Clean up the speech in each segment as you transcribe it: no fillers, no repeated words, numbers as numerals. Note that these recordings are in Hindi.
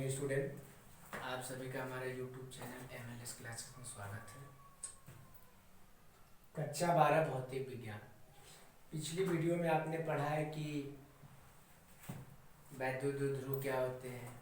Morning student. आप सभी का हमारे यूट्यूब चैनल MLS क्लासेस में स्वागत है। कक्षा 12 भौतिक विज्ञान। पिछली वीडियो में आपने पढ़ा है कि वैद्युत ध्रुव क्या होते हैं।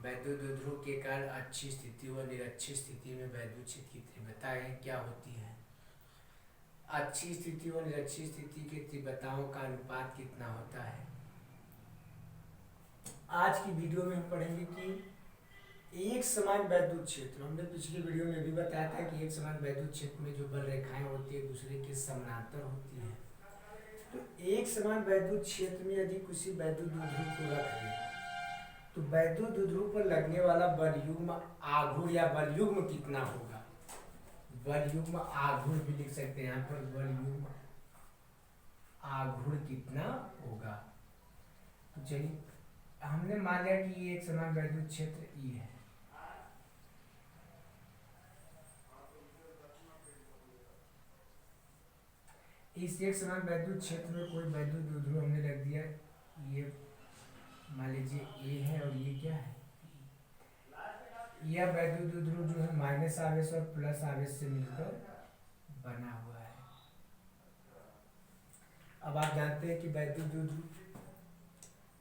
वैद्युत ध्रुव के कारण अच्छी स्थिति व निरक्षी स्थिति में वैद्युत क्षेत्र की तीव्रताएं क्या होती हैं। अच्छी स्थिति व निरक्षी स्थिति की तीव्रताओं का अनुपात कितना होता है। आज की वीडियो में हम पढ़ेंगे कि एक समान वैद्युत क्षेत्र, हमने पिछली वीडियो में भी बताया था कि एक समान वैद्युत क्षेत्र में जो बल रेखाएं होती है दूसरे के समानांतर होती हैं। तो एक समान वैद्युत क्षेत्र में यदि किसी वैद्युत द्विध्रुव को रख दें तो वैद्युत द्विध्रुव पर लगने वाला बल युग्म आघूर्ण या बल युग्म कितना होगा। बल युग्म आघूर्ण भी लिख सकते हैं यहाँ पर, बल युग्म आघूर्ण कितना होगा। तो चलिए हमने मान लिया कि ये एक समान वैद्युत क्षेत्र ई है। इस एक समान वैद्युत क्षेत्र में कोई वैद्युत द्विध्रुव हमने रख दिया, ये मान लीजिए ए है और ये क्या है। यह वैद्युत द्विध्रुव जो है माइनस आवेश और प्लस आवेश से मिलकर बना हुआ है। अब आप जानते हैं कि वैद्युत द्विध्रुव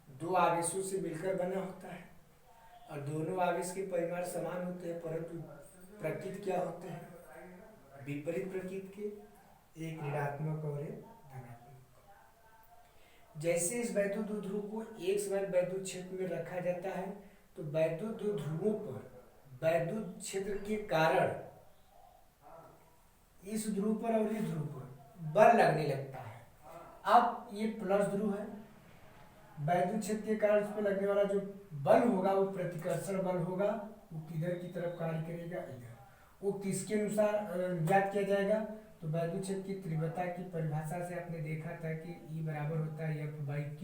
दो आवेशों से मिलकर बना होता है और दोनों आवेश के परिमाण समान होते हैं, परंतु प्रकृति क्या होते हैं, विपरीत प्रकृति के, एक ऋणात्मक और एक धनात्मक। जैसे इस वैद्युत द्विध्रुव को एक समान वैद्युत क्षेत्र में रखा जाता है तो वैद्युत द्विध्रुवों पर वैद्युत क्षेत्र के कारण इस ध्रुव पर और इस ध्रुव पर बल लगने लगता है। अब ये प्लस ध्रुव है, वैद्युत क्षेत्र के कारण उस पर लगने वाला जो बल होगा वो प्रतिकर्षण बल होगा, वो किधर की तरफ कार्य करेगा, इधर। वो किसके अनुसार ज्ञात किया जाएगा, तो वैद्युत क्षेत्र की तीव्रता की परिभाषा से आपने देखा था कि E बराबर होता है F/Q।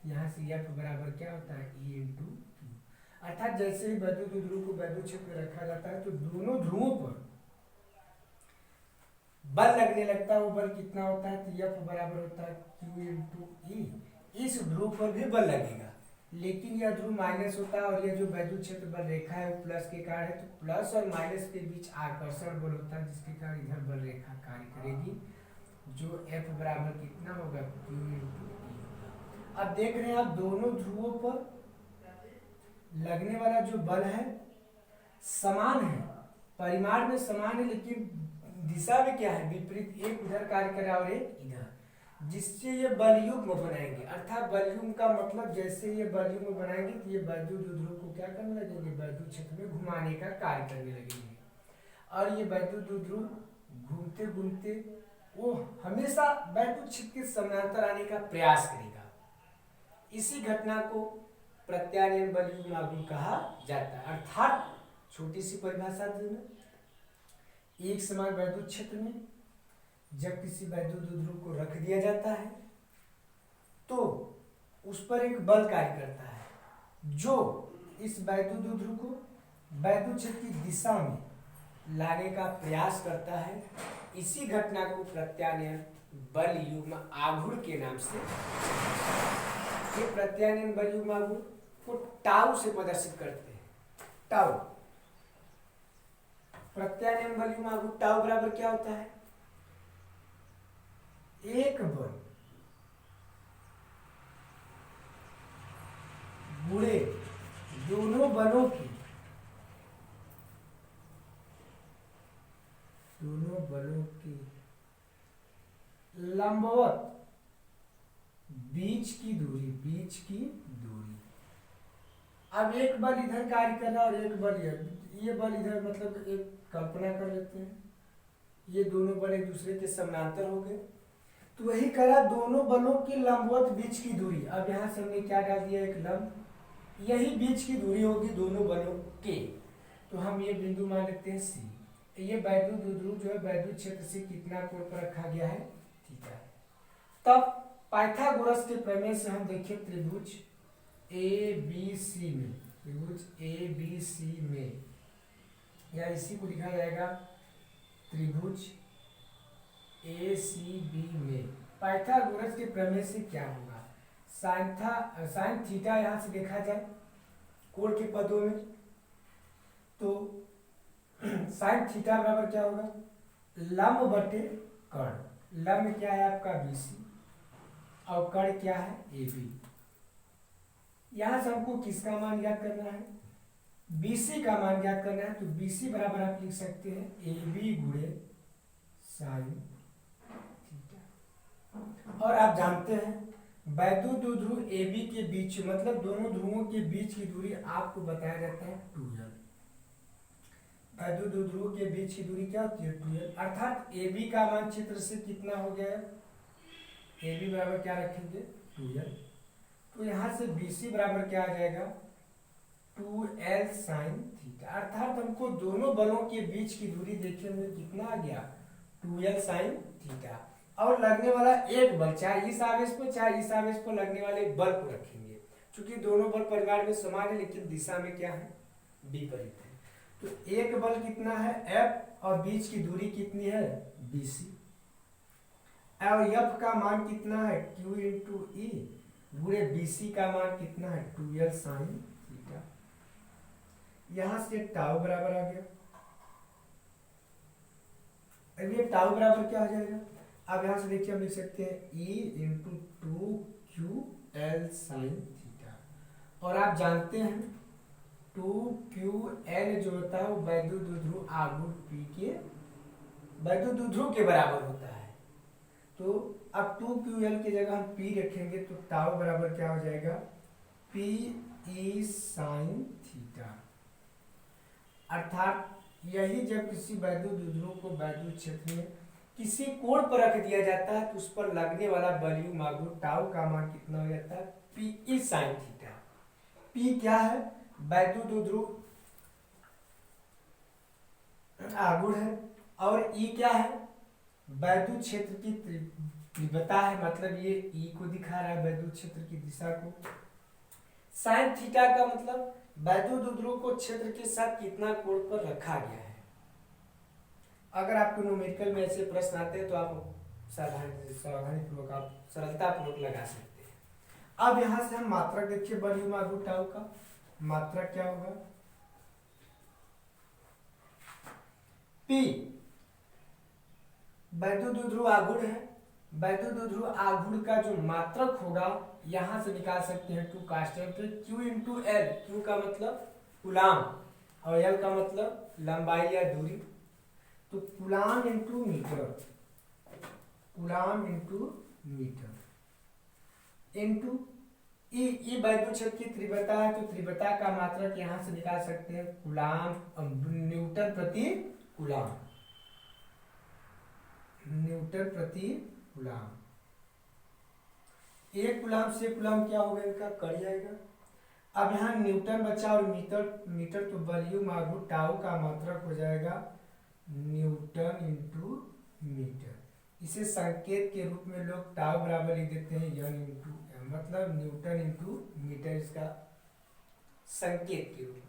यहाँ से F बराबर क्या होता है, E/Q। अर्थात जैसे ही वैद्युत ध्रुव को वैद्युत क्षेत्र में रखा जाता है तो दोनों ध्रुवों पर बल लगने लगता है। वो बल कितना होता है, तो F बराबर होता है Q/E। इस ध्रुव पर भी बल लगेगा, लेकिन यह ध्रुव माइनस होता है और यह जो वैद्युत क्षेत्र बल रेखा है वो प्लस के कारण है, तो प्लस और माइनस के बीच आकर्षण बल होता है जिसके कारण इधर बल रेखा कार्य करेगी, जो F बराबर कितना होगा, Q/E। अब देख रहे हैं आप दोनों ध्रुवों पर लगने वाला जो बल है समान है, परिमाण में समान है, लेकिन दिशा में क्या है, विपरीत। एक उधर कार्य कर रहा है और एक इधर, जिससे ये बल युग्म बनाएंगे। अर्थात बल युग्म का मतलब जैसे ये बल युग्म बनाएंगे तो ये वैद्युत द्विध्रुव को क्या करने लगेंगे, वैद्युत क्षेत्र में घुमाने का कार्य करने लगेंगे और ये वैद्युत द्विध्रुव घूमते घूमते वो हमेशा वैद्युत क्षेत्र के समानांतर आने का प्रयास करेगा। इसी घटना को प्रत्यानयन बल युग्म आघूर्ण कहा जाता है। अर्थात छोटी सी परिभाषा देना, एक समान वैद्युत क्षेत्र में जब किसी वैद्युत द्विध्रुव को रख दिया जाता है तो उस पर एक बल कार्य करता है जो इस वैद्युत द्विध्रुव को वैद्युत क्षेत्र की दिशा में लाने का प्रयास करता है। इसी घटना को प्रत्यानयन बल युग्म आघूर्ण के नाम से, ये प्रत्यानयन बल युग्म आघूर्ण को टाउ से प्रदर्शित करते हैं। टाउ, प्रत्यानयन बल युग्म आघूर्ण टाउ बराबर क्या होता है, एक बल गुणे दोनों बलों की लंबवत बीच की दूरी। अब एक बल इधर कार्य कर रहा है और एक बल इधर, ये बल इधर, मतलब एक कल्पना कर लेते हैं, ये दोनों बल एक दूसरे के समानांतर हो गए, तो वही करा दोनों बलों की लंबवत बीच की दूरी। अब यहाँ से हमने क्या डाल दिया, एक लंब, यही बीच की दूरी होगी दोनों बलों के, तो हम ये बिंदु मान लेते हैं C। ये वैद्युत द्विध्रुव जो है वैद्युत क्षेत्र से कितना कोण पर रखा गया है, थीटा। तब पाइथागोरस के प्रमेय से हम देखिए त्रिभुज ABC में, त्रिभुज ABC में, या इसी को लिखा जाएगा त्रिभुज ACB में पाइथागोरस के प्रमेय से क्या होगा, साइन थीटा यहाँ से देखा जाए कोण के पदों में, तो साइन थीटा बराबर क्या होगा, लंब बटे कर्ण। लंब क्या है आपका BC और कर्ण क्या है AB। यहां से हमको किसका मान ज्ञात करना है, BC का मान ज्ञात करना है। तो BC बराबर आप लिख सकते हैं AB गुणे साइन थीटा। और आप जानते हैं वैद्युत द्विध्रुव AB के बीच, मतलब दोनों ध्रुवों के बीच की दूरी आपको बताया जाता है 2l। वैद्युत द्विध्रुव के बीच की दूरी क्या होती है 2l, अर्थात AB का मान चित्र से कितना हो गया, AB बराबर क्या रखेंगे 2l। तो यहां से BC बराबर क्या आ जाएगा 2l साइन थीटा। अर्थात हमको दोनों बलों के बीच की दूरी देखने में कितना आ गया 2l साइन थीटा। और लगने वाला एक बल, चाहे इस आवेश पर चाहे इस आवेश पर लगने वाले बल को रखेंगे, क्योंकि दोनों बल परिवार में समान है लेकिन दिशा में क्या है विपरीत है। तो एक बल कितना है F और बीच की दूरी कितनी है BC, और F का मान कितना है Q इंटू E गुणे BC का मान कितना है 2l साइन थीटा। यहां से टाउ बराबर आ गया। अब ये टाउ बराबर क्या हो जाएगा, अब यहां से देखिए हम लिख सकते हैं E into 2QL sine theta. और आप जानते हैं 2QL जो होता है वो वैद्युत द्विध्रुव आघूर्ण P के वैद्युत द्विध्रुव के बराबर होता है। तो अब 2QL की जगह हम P रखेंगे तो टाउ बराबर क्या हो जाएगा PE साइन थीटा। अर्थात यही जब किसी वैद्युत द्विध्रुव को वैद्युत क्षेत्र में किसी कोण पर रख दिया जाता है तो उस पर लगने वाला बलयुग्म आघूर्ण टाउ का मान कितना हो जाता है PE साइन थीटा। P क्या है वैद्युत द्विध्रुव आघूर्ण है और E क्या है वैद्युत क्षेत्र की तीव्रता है, मतलब ये E को दिखा रहा है वैद्युत क्षेत्र की दिशा को। साइन थीटा का मतलब वैद्युत द्विध्रुव को क्षेत्र के साथ कितना कोण पर रखा गया है। अगर आपको न्यूमेरिकल में ऐसे प्रश्न आते हैं तो आप सावधानी पूर्वक आप सरलता पूर्वक लगा सकते हैं। अब यहां से हम मात्रक देखिए बलयुग्म आघूर्ण टाउ का मात्रक क्या होगा P वैद्युत द्विध्रुव आघूर्ण है। वैद्युत द्विध्रुव आघूर्ण का जो मात्रक होगा यहां से निकाल सकते हैं 2 constant Q into L। Q का मतलब कूलाम और L का मतलब लंबाई या दूरी। तो coulomb into metre, coulomb into metre into E वैद्युत क्षेत्र की तीव्रता है। तो तीव्रता का मात्रक यहां से निकाल सकते हैं कूलाम न्यूटन प्रति कूलाम, न्यूटन प्रति कूलाम। एक कूलाम से कूलाम क्या होगा इनका कट जाएगा। अब यहाँ न्यूटन बचा और मीटर तो बलयुग्म आघूर्ण टाउ का मात्रक हो जाएगा न्यूटन इंटू मीटर। इसे संकेत के रूप में लोग टाउ बराबर लिख देते हैं n इंटू m, मतलब न्यूटन इंटू मीटर इसका संकेत के रूप में।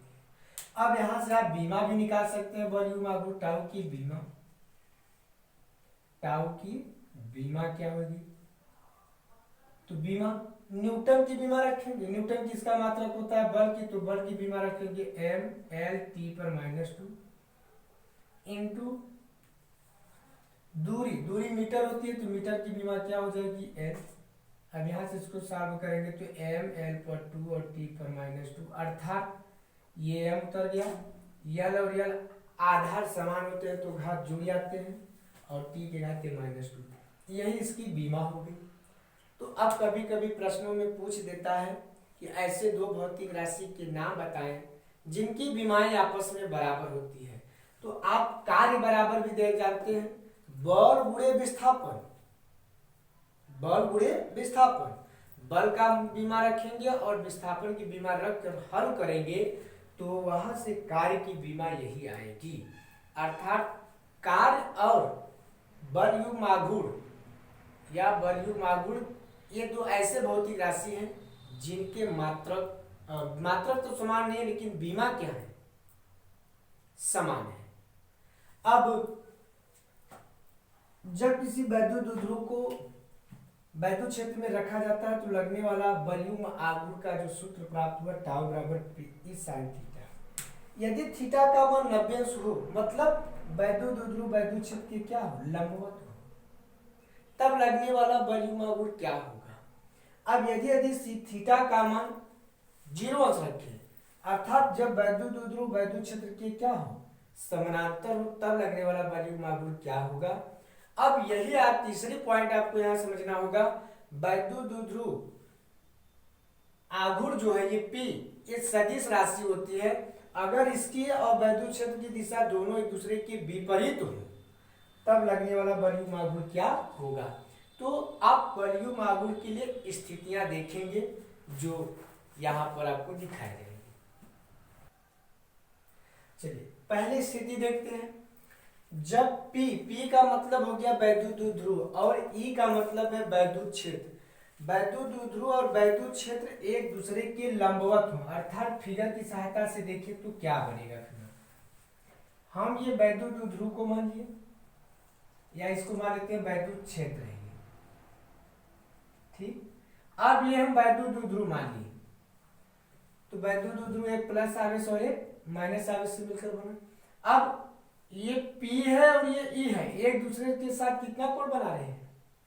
अब यहां से आप बीमा भी निकाल सकते हैं बलयुग्म आघूर्ण टाउ की बीमा। टाउ की बीमा क्या होगी तो बीमा न्यूटन की बीमा रखेंगे। न्यूटन किसका मात्रक होता है बल की, तो बल की बीमा रखेंगे m/L/T/-2 इंटू दूरी, दूरी मीटर होती है तो मीटर की बीमा क्या हो जाएगी l। अब यहां से इसको सॉल्व करेंगे तो m/L/2 और T/-2, अर्थात ये m उतर गया, l और l आधार समान होते हैं तो घात जुड़ जाते हैं और t के घात -2, यही इसकी बीमा हो गई। तो अब कभी कभी प्रश्नों में पूछ देता है कि ऐसे दो भौतिक राशि के नाम बताएं जिनकी बीमाएं आपस में बराबर होती है। तो आप कार्य बराबर भी दे जानते हैं, बल गुणे विस्थापन, बल गुणे विस्थापन। बल का बीमा रखेंगे और विस्थापन की बीमा रखकर हल करेंगे तो वहां से कार्य की बीमा यही आएगी। अर्थात कार्य और बलयुग्म आघूर्ण या बलयुग्म आघूर्ण ये दो ऐसे भौतिक राशि हैं जिनके मात्रक तो समान नहीं है लेकिन बीमा क्या है समान है। अब जब किसी वैद्युत द्विध्रुव को वैद्युत क्षेत्र में रखा जाता है तो लगने वाला वॉल्यूम आघूर्ण का जो सूत्र प्राप्त हुआ टाउ बराबर पी साइन थीटा। यदि थीटा का मान 90 अंश हो मतलब वैद्युत द्विध्रुव वैद्युत क्षेत्र के क्या हो लंबवत हो, तब लगने वाला वॉल्यूम आघूर्ण क्या होगा। अब यदि यदि थीटा का मान 0 अंश रखे अर्थात जब वैद्युत द्विध्रुव वैद्युत क्षेत्र के क्या हो समानांतर हो तब लगने वाला वॉल्यूम आघूर्ण क्या होगा। अब यही आप तीसरी पॉइंट आपको यहां समझना होगा, वैद्युत द्विध्रुव आघूर्ण जो है ये P ये सदिश राशि होती है। अगर इसकी और वैद्युत क्षेत्र की दिशा दोनों एक दूसरे के विपरीत हो तब लगने वाला वॉल्यूम आघूर्ण क्या होगा। तो आप वॉल्यूम आघूर्ण के लिए स्थितियां देखेंगे जो यहां पर आपको दिखाई देंगे। चलिए पहली स्थिति देखते हैं। जब P का मतलब हो गया वैद्युत द्विध्रुव और E का मतलब है वैद्युत क्षेत्र। वैद्युत द्विध्रुव और वैद्युत क्षेत्र एक दूसरे के लंबवत हो अर्थात फिगर की सहायता से देखें तो क्या बनेगा फिगर। हम ये वैद्युत द्विध्रुव को मान लिए या इसको मान लेते हैं वैद्युत क्षेत्र है ये, ठीक। अब ये हम वैद्युत द्विध्रुव मान लिए तो वैद्युत द्विध्रुव एक प्लस आवेश और एक माइनस आवेश से मिलकर बना। अब ये P है और ये E है एक दूसरे के साथ कितना कोण बना रहे हैं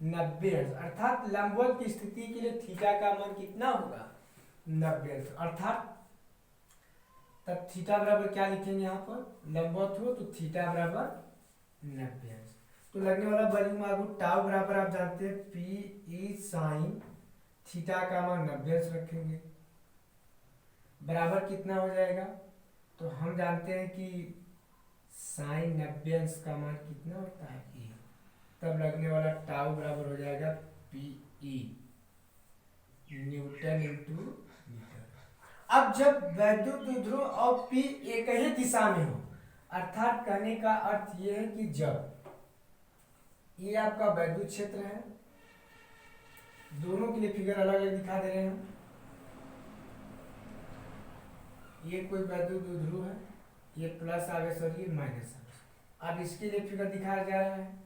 90 अंश अर्थात लंबवत की स्थिति के लिए थीटा का मान कितना होगा 90 अंश अर्थात तब थीटा बराबर क्या लिखेंगे यहाँ पर लंबवत हो तो थीटा बराबर 90 अंश। तो लगने वाला वॉल्यूम आघूर्ण टाउ बराबर आप जानते हैं P E साइन थीटा का मान 90 अंश रखेंगे बराबर कितना हो जाएगा। तो हम जानते हैं कि साइन 90 अंश का मान कितना होता है E, तब लगने वाला टाउ बराबर हो जाएगा PE न्यूटन इंटू मीटर। अब जब वैद्युत द्विध्रुव और P एक ही दिशा में हो अर्थात कहने का अर्थ यह है कि जब ये आपका वैद्युत क्षेत्र है दोनों के लिए फिगर अलग अलग दिखा दे रहे हैं। ये कोई वैद्युत द्विध्रुव है ये प्लस आवेश और ये माइनस आवेश। अब इसके लिए फिगर दिखाया जा रहा है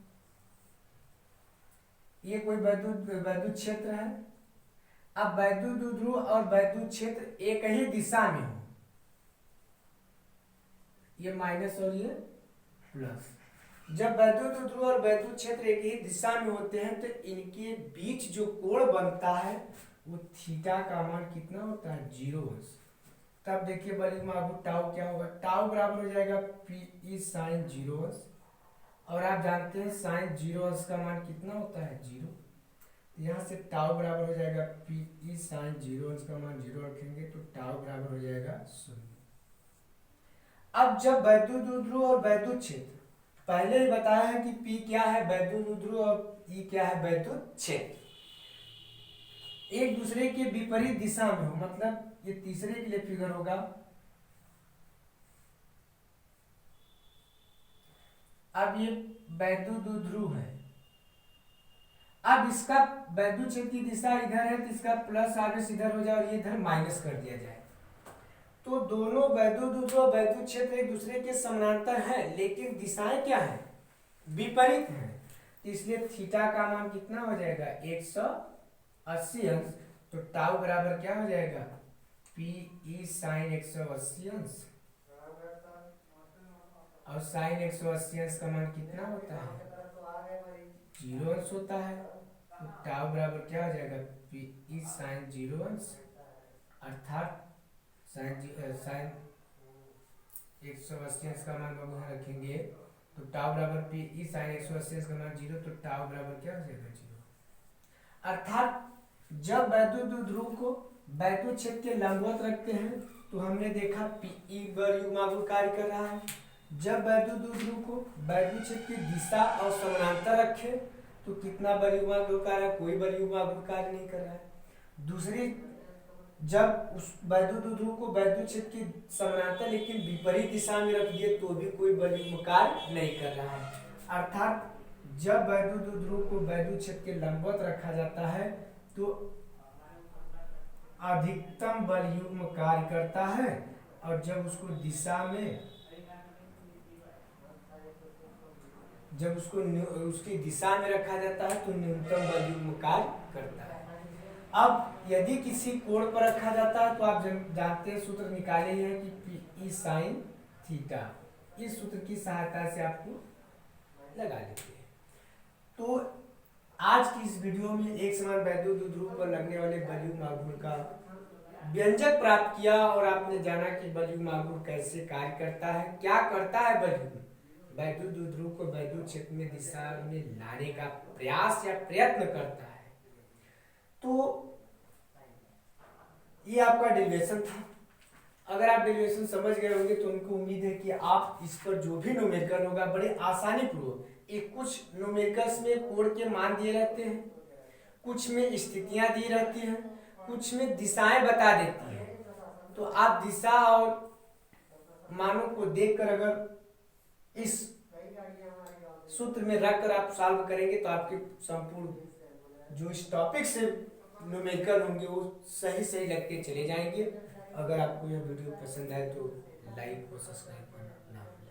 ये कोई वैद्युत क्षेत्र है। अब वैद्युत द्विध्रुव और वैद्युत क्षेत्र एक ही दिशा में हो ये माइनस और ये प्लस। जब वैद्युत द्विध्रुव और वैद्युत क्षेत्र एक ही दिशा में होते हैं तो इनके बीच जो कोण बनता है वो थीटा का मान कितना होता है 0 अंश। तब देखिए वॉल्यूम आघूर्ण टाउ क्या होगा टाउ बराबर हो जाएगा PE साइन 0 अंश और आप जानते हैं साइन 0 अंश का मान कितना होता है 0। यहाँ से टाउ बराबर हो जाएगा PE साइन 0 अंश का मान 0 रखेंगे तो टाउ बराबर हो जाएगा 0। अब जब वैद्युत द्विध्रुव और वैद्युत क्षेत्र पहले ही बताया है कि P क्या है वैद्युत द्विध्रुव और E क्या है वैद्युत क्षेत्र एक दूसरे के विपरीत दिशा में हो मतलब ये तीसरे के लिए फिगर होगा। अब ये वैद्युत द्विध्रुव है अब इसका वैद्युत क्षेत्र की दिशा इधर है तो इसका प्लस आवेश इधर हो जाए और ये इधर माइनस कर दिया जाए तो दोनों वैद्युत द्विध्रुव और वैद्युत क्षेत्र एक दूसरे के समानांतर हैं लेकिन दिशाएं क्या है विपरीत हैं इसलिए थीटा का मान कितना हो जाएगा 180 अंश। तो टाउ बराबर क्या हो जाएगा PE साइन 180 अंश और साइन 180 अंश का मान कितना होता है 0 अंश होता है। तो टाउ बराबर क्या हो जाएगा PE साइन 0 अंश अर्थात साइन 180 अंश का मान हम यहाँ रखेंगे तो टाउ बराबर PE साइन 180 अंश का मान 0 तो टाउ बराबर क्या हो जाएगा 0। अर्थात जब वैद्युत द्विध्रुव को वैद्युत क्षेत्र के लंबवत रखते हैं तो हमने देखा PE वॉल्यूम आघूर्ण कार्य कर रहा है। जब वैद्युत द्विध्रुव को वैद्युत क्षेत्र की दिशा और समानांतर रखे तो कितना वॉल्यूम आघूर्ण कार्य कोई वॉल्यूम आघूर्ण कार्य नहीं कर रहा है। दूसरी जब उस वैद्युत द्विध्रुव को वैद्युत क्षेत्र की समानांतर लेकिन विपरीत दिशा में रख दिए तो भी कोई वॉल्यूम कार्य नहीं कर रहा है। अर्थात जब वैद्युत द्विध्रुव को वैद्युत क्षेत्र के लंबवत रखा जाता है तो अधिकतम वॉल्यूम कार्य करता है और जब उसको दिशा में जब उसको उसकी दिशा में रखा जाता है तो न्यूनतम बल युग्म कार्य करता है। अब यदि किसी कोण पर रखा जाता है तो आप जानते हैं, सूत्र निकाले हैं कि पी ई साइन थीटा, इस सूत्र की सहायता से आपको लगा लेते हैं। तो आज की इस वीडियो में एक समान वैद्युत द्विध्रुव पर लगने वाले बलयुग्म आघूर्ण का व्यंजक प्राप्त किया और आपने जाना कि बलयुग्म आघूर्ण कैसे कार्य करता है, क्या करता है बलयुग्म, वैद्युत द्विध्रुव को वैद्युत क्षेत्र में दिशा में लाने का प्रयास या प्रयत्न करता है। तो ये आपका डेरिवेशन था। अगर आप डेरिवेशन समझ गए होंगे तो उनको उम्मीद है कि आप इस पर जो भी न्यूमेरिकल होगा बड़े आसानी पूर्वक, एक कुछ न्यूमेरिकल्स में कोण के मान दिए रहते हैं, कुछ में स्थितियां दी रहती हैं, कुछ में दिशाएं बता देती हैं। तो आप दिशा और मानों को देखकर अगर इस सूत्र में रखकर आप सॉल्व करेंगे तो आपके संपूर्ण जो इस टॉपिक से न्यूमेरिकल होंगे वो सही सही लगते चले जाएंगे। अगर आपको यह वीडियो पसंद आए तो लाइक और सब्सक्राइब करना ना भूलें।